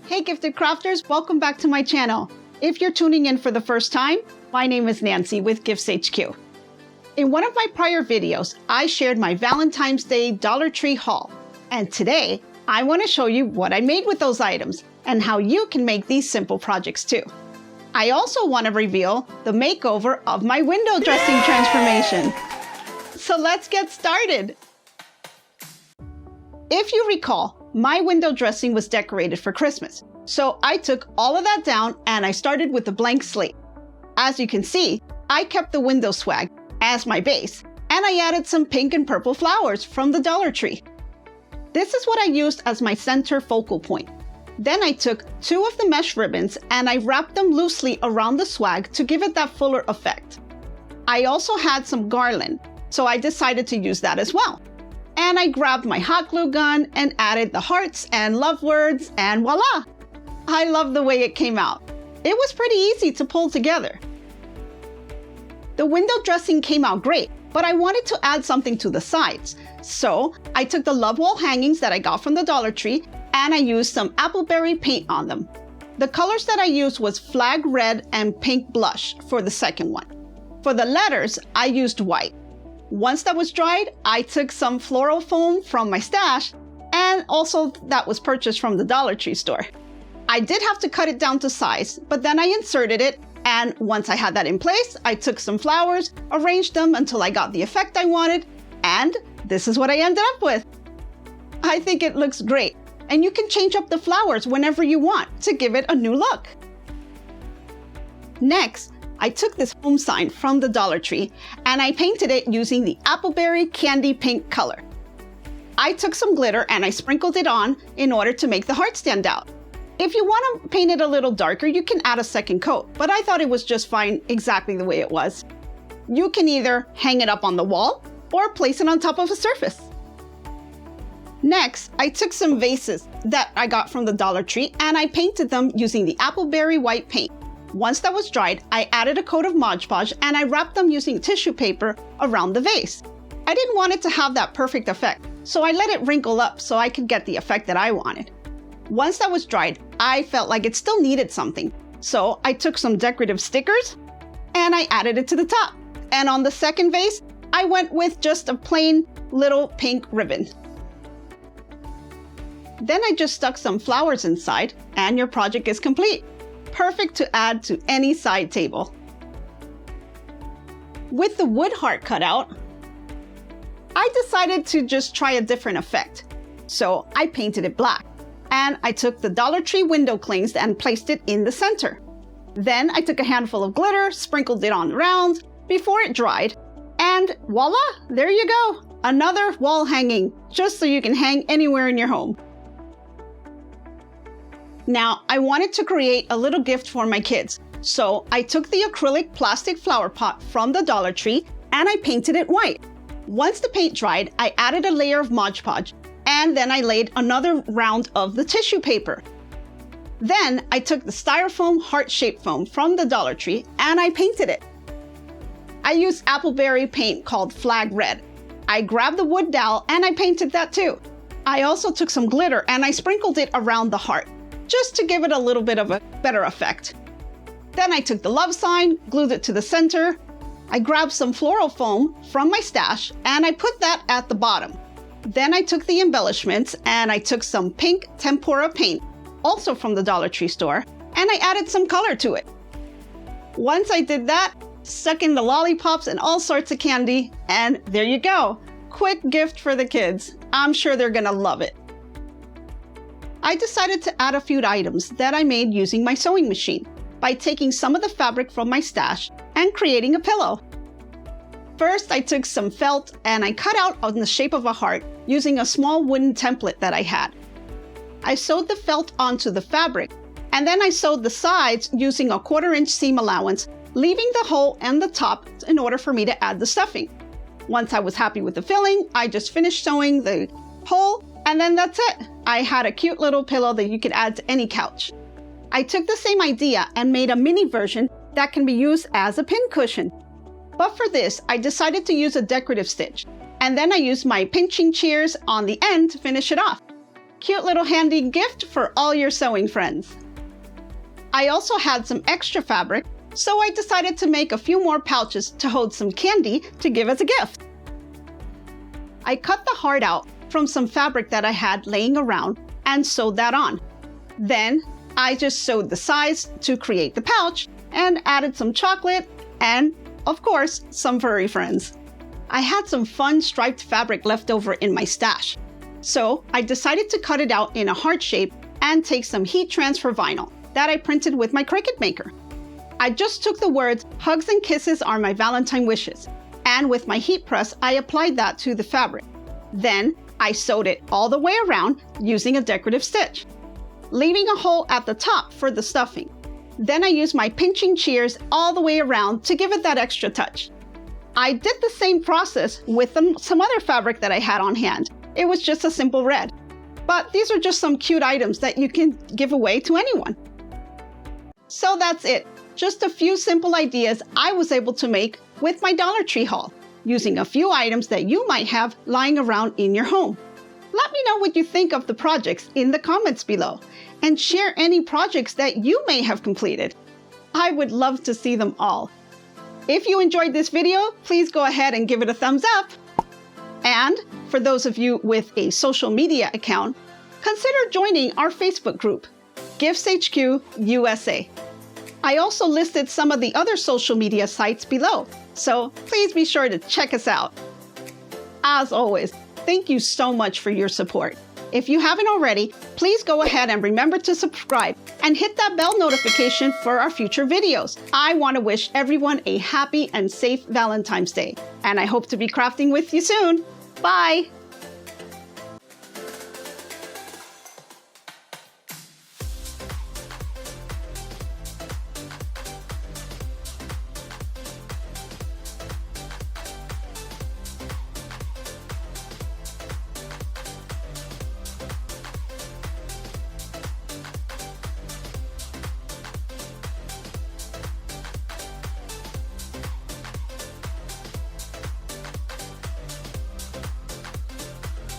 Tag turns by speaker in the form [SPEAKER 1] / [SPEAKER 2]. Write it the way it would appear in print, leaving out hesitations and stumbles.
[SPEAKER 1] Hey gifted crafters, welcome back to my channel. If you're tuning in for the first time, my name is Nancy with GiftsHQ. In one of my prior videos, I shared my Valentine's Day Dollar Tree haul. And today, I want to show you what I made with those items and how you can make these simple projects too. I also want to reveal the makeover of my window dressing transformation. So let's get started. If you recall, my window dressing was decorated for Christmas. So I took all of that down and I started with a blank slate. As you can see, I kept the window swag as my base and I added some pink and purple flowers from the Dollar Tree. This is what I used as my center focal point. Then I took 2 of the mesh ribbons and I wrapped them loosely around the swag to give it that fuller effect. I also had some garland, so I decided to use that as well. And I grabbed my hot glue gun and added the hearts and love words, and voila! I love the way it came out. It was pretty easy to pull together. The window dressing came out great, but I wanted to add something to the sides. So I took the love wall hangings that I got from the Dollar Tree and I used some appleberry paint on them. The colors that I used was flag red and pink blush for the second one. For the letters, I used white. Once that was dried, I took some floral foam from my stash, and also that was purchased from the Dollar Tree store. I did have to cut it down to size, but then I inserted it, and once I had that in place, I took some flowers, arranged them until I got the effect I wanted, and this is what I ended up with. I think it looks great, and you can change up the flowers whenever you want to give it a new look. Next, I took this home sign from the Dollar Tree and I painted it using the appleberry candy pink color. I took some glitter and I sprinkled it on in order to make the heart stand out. If you want to paint it a little darker, you can add a second coat, but I thought it was just fine exactly the way it was. You can either hang it up on the wall or place it on top of a surface. Next, I took some vases that I got from the Dollar Tree and I painted them using the appleberry white paint. Once that was dried, I added a coat of Mod Podge and I wrapped them using tissue paper around the vase. I didn't want it to have that perfect effect, so I let it wrinkle up so I could get the effect that I wanted. Once that was dried, I felt like it still needed something, so I took some decorative stickers and I added it to the top. And on the second vase, I went with just a plain little pink ribbon. Then I just stuck some flowers inside and your project is complete. Perfect to add to any side table. With the wood heart cut out, I decided to just try a different effect. So I painted it black and I took the Dollar Tree window clings and placed it in the center. Then I took a handful of glitter, sprinkled it on the rounds before it dried, and voila, there you go. Another wall hanging, just so you can hang anywhere in your home. Now, I wanted to create a little gift for my kids, so I took the acrylic plastic flower pot from the Dollar Tree and I painted it white. Once the paint dried, I added a layer of Mod Podge and then I laid another round of the tissue paper. Then I took the styrofoam heart-shaped foam from the Dollar Tree and I painted it. I used appleberry paint called flag red. I grabbed the wood dowel and I painted that too. I also took some glitter and I sprinkled it around the heart, just to give it a little bit of a better effect. Then I took the love sign, glued it to the center. I grabbed some floral foam from my stash and I put that at the bottom. Then I took the embellishments and I took some pink tempera paint, also from the Dollar Tree store, and I added some color to it. Once I did that, stuck in the lollipops and all sorts of candy, and there you go. Quick gift for the kids. I'm sure they're gonna love it. I decided to add a few items that I made using my sewing machine by taking some of the fabric from my stash and creating a pillow. First, I took some felt and I cut out in the shape of a heart using a small wooden template that I had. I sewed the felt onto the fabric and then I sewed the sides using a 1/4-inch seam allowance, leaving the hole and the top in order for me to add the stuffing. Once I was happy with the filling, I just finished sewing the hole. And then that's it. I had a cute little pillow that you could add to any couch. I took the same idea and made a mini version that can be used as a pincushion. But for this, I decided to use a decorative stitch. And then I used my pinching shears on the end to finish it off. Cute little handy gift for all your sewing friends. I also had some extra fabric, so I decided to make a few more pouches to hold some candy to give as a gift. I cut the heart out from some fabric that I had laying around and sewed that on. Then I just sewed the sides to create the pouch and added some chocolate and, of course, some furry friends. I had some fun striped fabric left over in my stash, so I decided to cut it out in a heart shape and take some heat transfer vinyl that I printed with my Cricut Maker. I just took the words "Hugs and kisses are my Valentine wishes," and with my heat press, I applied that to the fabric. Then I sewed it all the way around using a decorative stitch, leaving a hole at the top for the stuffing. Then I used my pinching shears all the way around to give it that extra touch. I did the same process with some other fabric that I had on hand. It was just a simple red. But these are just some cute items that you can give away to anyone. So that's it. Just a few simple ideas I was able to make with my Dollar Tree haul, using a few items that you might have lying around in your home. Let me know what you think of the projects in the comments below, and share any projects that you may have completed. I would love to see them all. If you enjoyed this video, please go ahead and give it a thumbs up. And for those of you with a social media account, consider joining our Facebook group, GiftsHQ USA. I also listed some of the other social media sites below, so please be sure to check us out. As always, thank you so much for your support. If you haven't already, please go ahead and remember to subscribe and hit that bell notification for our future videos. I want to wish everyone a happy and safe Valentine's Day, and I hope to be crafting with you soon. Bye!